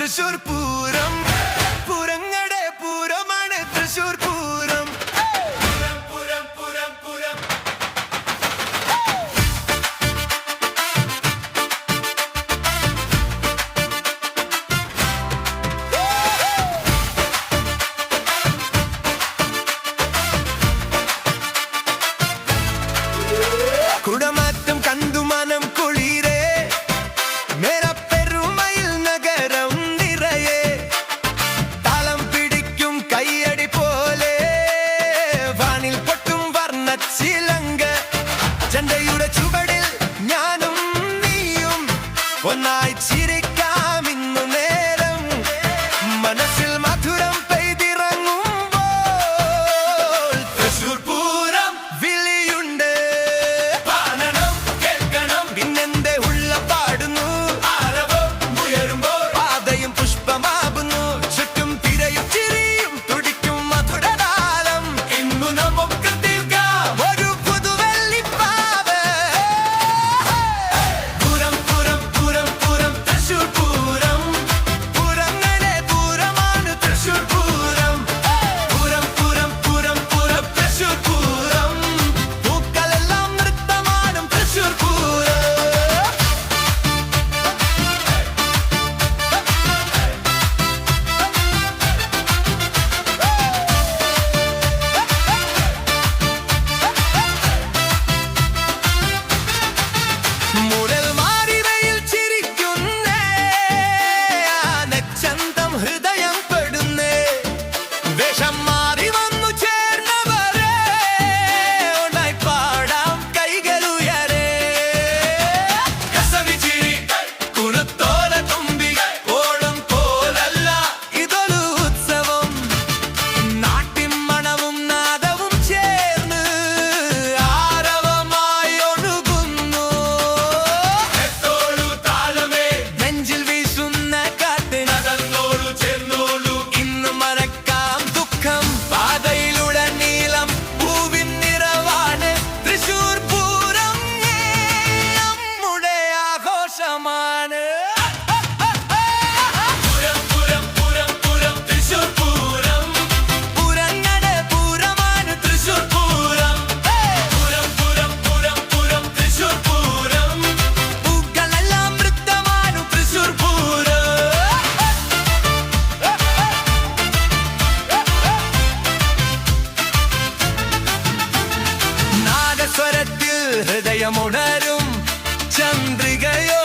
തൃശൂർ പൂരം പൂരങ്ങളുടെ പൂരമാണ് തൃശൂർ പൂരം. പൂരം പൂരം പൂരം കുടമാറ്റം കണ്ടുമാനം കുളിരേ മേര പെരുമയിൽ നഗരം നിറയെ താളം പിടിക്കും കയ്യടി പോലെ വാനിൽ പൊട്ടും വർണ്ണച്ചിലങ്ക ചണ്ടയുടെ ചുവടിൽ ഞാനും നീയും ഒന്നായി ചിരിക്കാം ഇന്നു നേരം മനസ്സിൽ മധുരം പെയ്തിറങ്ങുമ്പോൾ തൃശൂർ പൂരം വിളിയുണ്ട് പാടണം കേൾക്കണം പിന്നെന്റെ ഉള്ള പാടുന്നു ആരവം ഉയരുമ്പോൾ പാതയും പുഷ്പമാകുന്നു ചുറ്റും തിരയും ചിരിയും തുടിക്കും മധുരതാളം ഇന്നു നമുക്ക് തീർക്കാം ഒരു പുതുവെള്ളിപ്പാവ്. പൂരം പൂരം പൂരം പൂരം തൃശൂർ പൂരം പൂരങ്ങളുടെ പൂരമാണ് തൃശൂർ പൂരം. പൂരം പൂരം പൂരം പൂരം തൃശൂർ പൂരം പൂക്കളെല്ലാം നൃത്തമാടും തൃശൂർ പൂരം. മുരൽ മാറിവയിൽ ചിരിക്കുന്നേ ആനച്ചന്തം ഹൃദയം പെടുന്നേ വേഷം മാറി വന്നു ചേർന്നവരെ ഒന്നായി പാടാം കൈകളുയരെ കസവി ചിരി കുരുത്തോല തുമ്പി ഓണം പോലല്ല ഇതൊരു ഉത്സവം നാട്ടിൻ മണവും നാദവും ചേർന്ന് ആരവമായി ഒഴുകുന്നു താളമേ നെഞ്ചിൽ വീശുന്ന കാറ്റ് നടന്നോളൂ ചേർന്നോളൂ ഇന്ന് മറക്കാം ദുഃഖം പാതയിലുടനീളം പൂവിൻ നിറവാണ് തൃശൂർ പൂരം നമ്മുടെ ആഘോഷമാണ്. പൂരം പൂരം പൂരം പൂരം തൃശൂർ പൂരം പൂരങ്ങളുടെ പൂരമാണ് തൃശൂർ പൂരം. പൂരം പൂരം പൂരം പൂരം തൃശൂർ പൂരം പൂക്കളെല്ലാം നൃത്തമാണ് തൃശൂർ പൂരം. നാദസ്വരത്തിൽ ഹൃദയമുണരും ചന്ദ്രികയോ